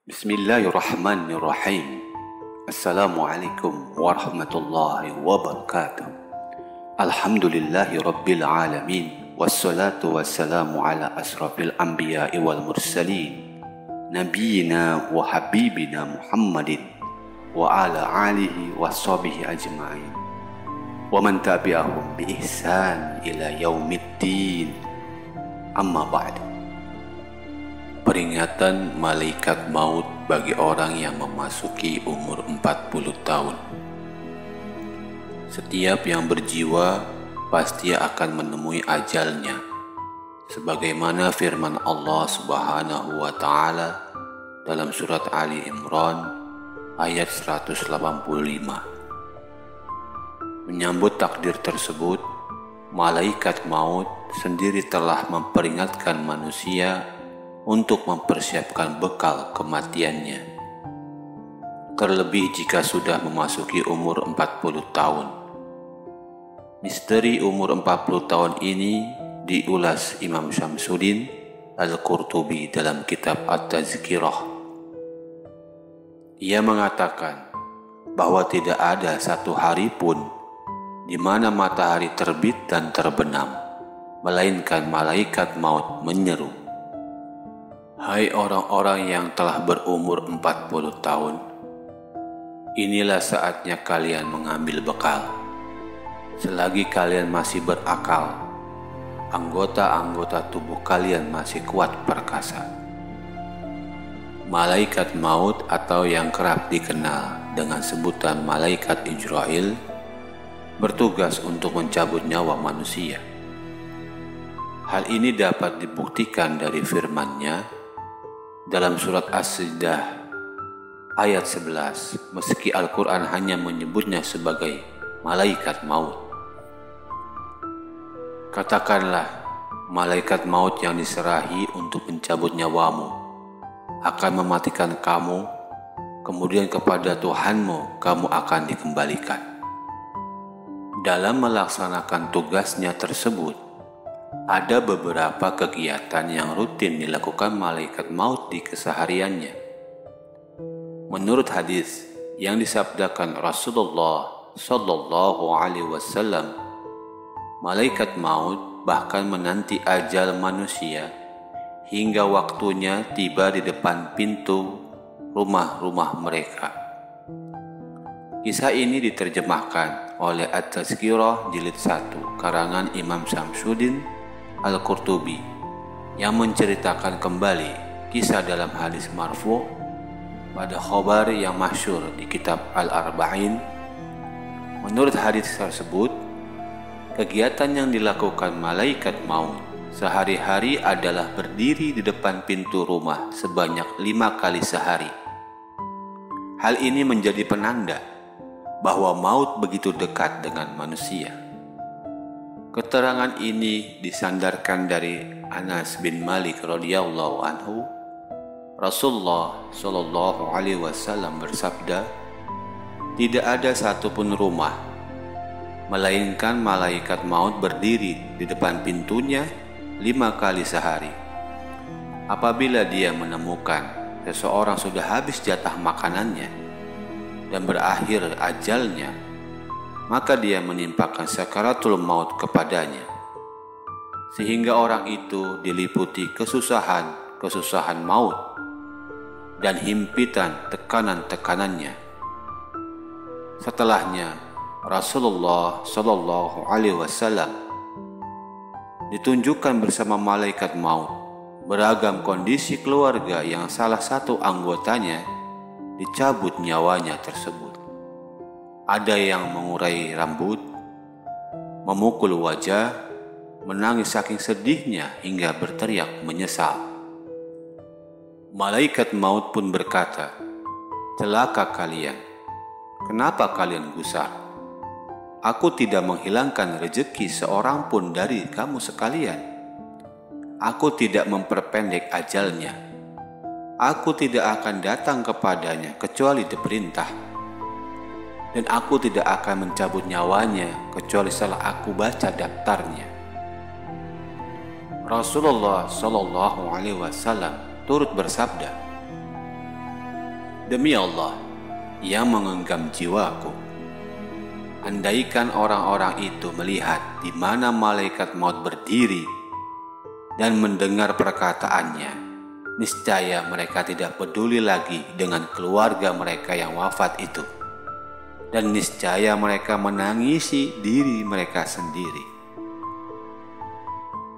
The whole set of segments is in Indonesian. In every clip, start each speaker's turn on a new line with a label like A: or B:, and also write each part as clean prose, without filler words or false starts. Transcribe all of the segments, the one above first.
A: Bismillahirrahmanirrahim. Assalamualaikum warahmatullahi wabarakatuh. Alhamdulillahi rabbil alamin. Wassalatu wassalamu ala asrafil anbiya'i wal mursalin, nabiyina wa habibina Muhammadin wa ala alihi wa sahbihi ajma'in wa man tabi'ahum bi ihsan ila yaumiddin. Amma ba'du. Peringatan malaikat maut bagi orang yang memasuki umur 40 tahun. Setiap yang berjiwa pasti akan menemui ajalnya, sebagaimana firman Allah Subhanahu wa Ta'ala dalam surat Ali Imran ayat 185. Menyambut takdir tersebut, malaikat maut sendiri telah memperingatkan manusia untuk mempersiapkan bekal kematiannya. Terlebih jika sudah memasuki umur 40 tahun. Misteri umur 40 tahun ini diulas Imam Syamsuddin Al-Qurtubi dalam kitab At-Tazkirah. Ia mengatakan bahwa tidak ada satu hari pun di mana matahari terbit dan terbenam, melainkan malaikat maut menyeru, "Hai orang-orang yang telah berumur 40 tahun, inilah saatnya kalian mengambil bekal. Selagi kalian masih berakal, anggota-anggota tubuh kalian masih kuat perkasa." Malaikat maut atau yang kerap dikenal dengan sebutan malaikat Ijrail bertugas untuk mencabut nyawa manusia. Hal ini dapat dibuktikan dari firman-Nya dalam surat As-Sajdah ayat 11, meski Al-Quran hanya menyebutnya sebagai malaikat maut. Katakanlah, malaikat maut yang diserahi untuk mencabut nyawamu akan mematikan kamu, kemudian kepada Tuhanmu kamu akan dikembalikan. Dalam melaksanakan tugasnya tersebut, ada beberapa kegiatan yang rutin dilakukan malaikat maut di kesehariannya. Menurut hadis yang disabdakan Rasulullah Sallallahu Alaihi Wasallam, malaikat maut bahkan menanti ajal manusia hingga waktunya tiba di depan pintu rumah-rumah mereka. Kisah ini diterjemahkan oleh At-Tazkirah jilid 1 karangan Imam Syamsuddin Al-Qurtubi yang menceritakan kembali kisah dalam hadis marfu' pada khobar yang masyhur di kitab Al-Arba'in. Menurut hadis tersebut, kegiatan yang dilakukan malaikat maut sehari-hari adalah berdiri di depan pintu rumah sebanyak 5 kali sehari. Hal ini menjadi penanda bahwa maut begitu dekat dengan manusia. Keterangan ini disandarkan dari Anas bin Malik radhiyallahu anhu. Rasulullah Shallallahu Alaihi Wasallam bersabda, "Tidak ada satupun rumah, melainkan malaikat maut berdiri di depan pintunya 5 kali sehari. Apabila dia menemukan seseorang sudah habis jatah makanannya dan berakhir ajalnya, maka dia menimpakan sakaratul maut kepadanya, sehingga orang itu diliputi kesusahan maut dan himpitan tekanan-tekanannya. Setelahnya, Rasulullah Shallallahu Alaihi Wasallam ditunjukkan bersama malaikat maut beragam kondisi keluarga yang salah satu anggotanya dicabut nyawanya tersebut. Ada yang mengurai rambut, memukul wajah, menangis saking sedihnya hingga berteriak menyesal. Malaikat maut pun berkata, "Celaka kalian, kenapa kalian gusar? Aku tidak menghilangkan rezeki seorang pun dari kamu sekalian. Aku tidak memperpendek ajalnya. Aku tidak akan datang kepadanya kecuali diperintah. Dan aku tidak akan mencabut nyawanya kecuali setelah aku baca daftarnya." Rasulullah Shallallahu Alaihi Wasallam turut bersabda, Demi Allah yang menggenggam jiwaku, andaikan orang-orang itu melihat di mana malaikat maut berdiri dan mendengar perkataannya, niscaya mereka tidak peduli lagi dengan keluarga mereka yang wafat itu, dan niscaya mereka menangisi diri mereka sendiri.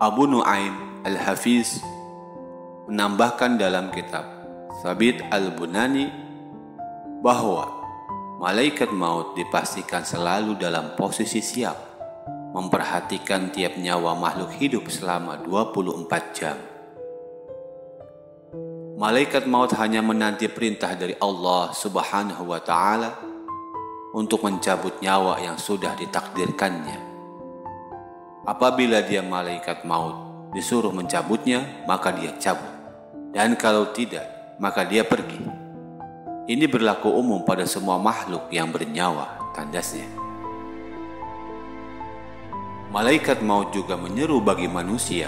A: Abu Nu'aim Al-Hafiz menambahkan dalam kitab Thabit Al-Bunani bahwa malaikat maut dipastikan selalu dalam posisi siap, memperhatikan tiap nyawa makhluk hidup selama 24 jam. Malaikat maut hanya menanti perintah dari Allah Subhanahu wa Ta'ala untuk mencabut nyawa yang sudah ditakdirkannya. Apabila dia malaikat maut disuruh mencabutnya, maka dia cabut, dan kalau tidak, maka dia pergi. Ini berlaku umum pada semua makhluk yang bernyawa, tandasnya. Malaikat maut juga menyeru bagi manusia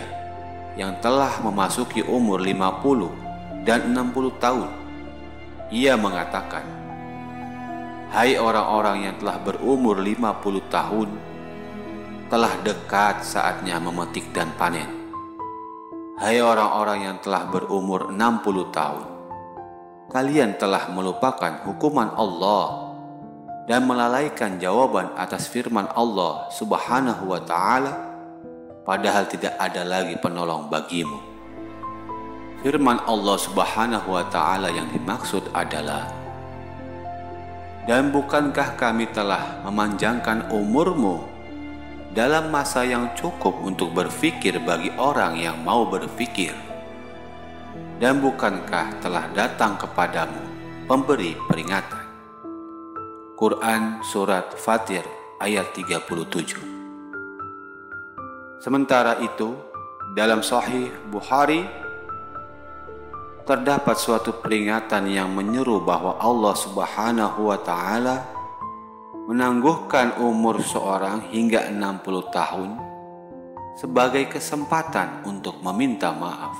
A: yang telah memasuki umur 50 dan 60 tahun. Ia mengatakan, "Hai orang-orang yang telah berumur 50 tahun, telah dekat saatnya memetik dan panen. Hai orang-orang yang telah berumur 60 tahun, kalian telah melupakan hukuman Allah dan melalaikan jawaban atas firman Allah Subhanahu wa Ta'ala, padahal tidak ada lagi penolong bagimu." Firman Allah Subhanahu wa Ta'ala yang dimaksud adalah, "Dan bukankah kami telah memanjangkan umurmu dalam masa yang cukup untuk berfikir bagi orang yang mau berfikir? Dan bukankah telah datang kepadamu pemberi peringatan?" Quran Surat Fatir ayat 37. Sementara itu, dalam Sahih Bukhari terdapat suatu peringatan yang menyeru bahwa Allah Subhanahu wa Ta'ala menangguhkan umur seorang hingga 60 tahun sebagai kesempatan untuk meminta maaf.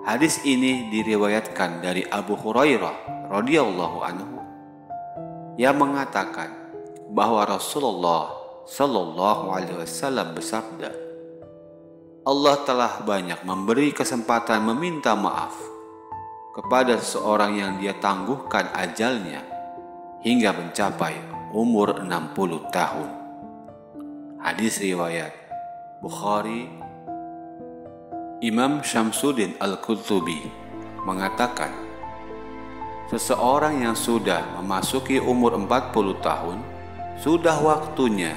A: Hadis ini diriwayatkan dari Abu Hurairah radhiyallahu anhu yang mengatakan bahwa Rasulullah Shallallahu alaihi wasallam bersabda, "Allah telah banyak memberi kesempatan meminta maaf kepada seseorang yang dia tangguhkan ajalnya hingga mencapai umur 60 tahun." Hadis riwayat Bukhari. Imam Syamsuddin Al-Qurtubi mengatakan, seseorang yang sudah memasuki umur 40 tahun sudah waktunya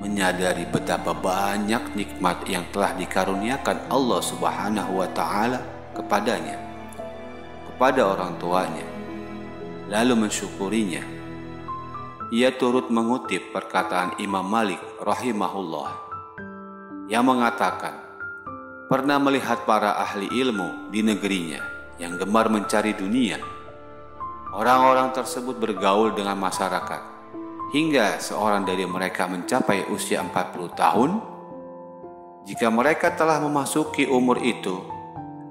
A: menyadari betapa banyak nikmat yang telah dikaruniakan Allah Subhanahu wa Ta'ala kepadanya, kepada orang tuanya, lalu mensyukurinya. Ia turut mengutip perkataan Imam Malik rahimahullah yang mengatakan, pernah melihat para ahli ilmu di negerinya yang gemar mencari dunia. Orang-orang tersebut bergaul dengan masyarakat hingga seorang dari mereka mencapai usia 40 tahun. Jika mereka telah memasuki umur itu,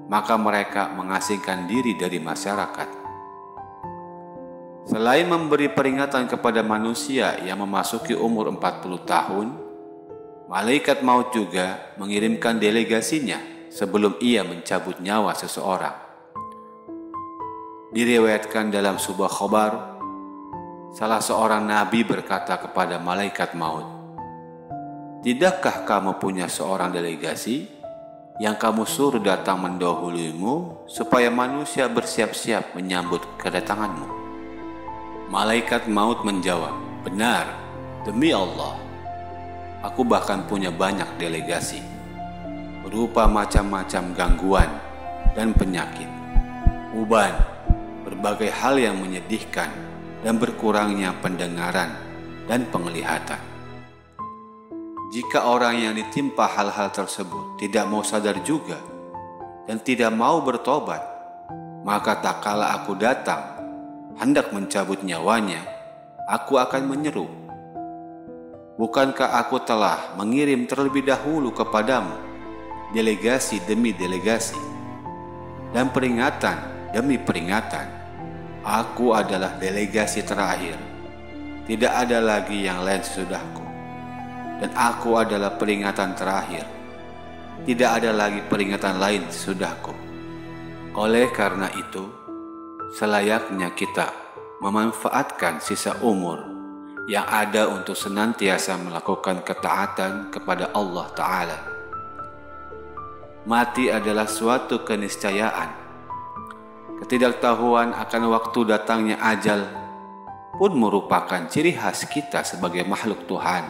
A: maka mereka mengasingkan diri dari masyarakat. Selain memberi peringatan kepada manusia yang memasuki umur 40 tahun, malaikat maut juga mengirimkan delegasinya sebelum ia mencabut nyawa seseorang. Diriwayatkan dalam sebuah khabar, salah seorang nabi berkata kepada malaikat maut, "Tidakkah kamu punya seorang delegasi yang kamu suruh datang mendahuluimu supaya manusia bersiap-siap menyambut kedatanganmu?" Malaikat maut menjawab, "Benar, demi Allah. Aku bahkan punya banyak delegasi, berupa macam-macam gangguan dan penyakit, uban, berbagai hal yang menyedihkan, dan berkurangnya pendengaran dan penglihatan. Jika orang yang ditimpa hal-hal tersebut tidak mau sadar juga dan tidak mau bertobat, maka tak kala aku datang hendak mencabut nyawanya, aku akan menyeru, bukankah aku telah mengirim terlebih dahulu kepadamu delegasi demi delegasi dan peringatan demi peringatan, Aku adalah delegasi terakhir. Tidak ada lagi yang lain sesudahku. Dan aku adalah peringatan terakhir. Tidak ada lagi peringatan lain sesudahku. Oleh karena itu, selayaknya kita memanfaatkan sisa umur yang ada untuk senantiasa melakukan ketaatan kepada Allah Ta'ala. Mati adalah suatu keniscayaan. Ketidaktahuan akan waktu datangnya ajal pun merupakan ciri khas kita sebagai makhluk Tuhan.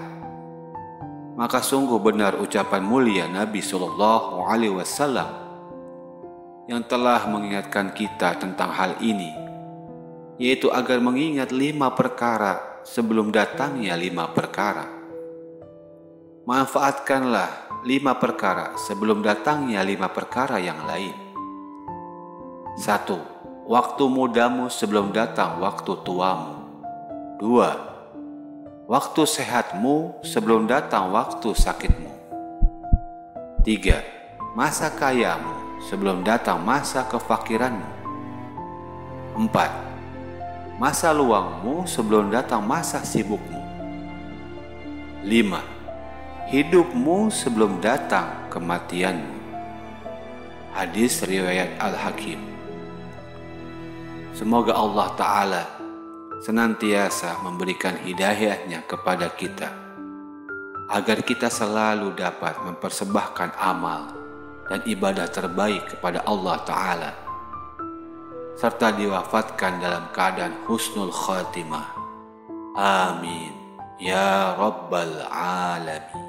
A: Maka sungguh benar ucapan mulia Nabi SAW yang telah mengingatkan kita tentang hal ini, yaitu agar mengingat 5 perkara sebelum datangnya 5 perkara. Manfaatkanlah 5 perkara sebelum datangnya 5 perkara yang lain. 1. Waktu mudamu sebelum datang waktu tuamu. 2. Waktu sehatmu sebelum datang waktu sakitmu. 3. Masa kayamu sebelum datang masa kefakiranmu. 4. Masa luangmu sebelum datang masa sibukmu. 5. Hidupmu sebelum datang kematianmu. Hadis riwayat Al-Hakim. Semoga Allah Ta'ala senantiasa memberikan hidayahnya kepada kita, agar kita selalu dapat mempersembahkan amal dan ibadah terbaik kepada Allah Ta'ala, serta diwafatkan dalam keadaan husnul khatimah. Amin. Ya Rabbal Alamin.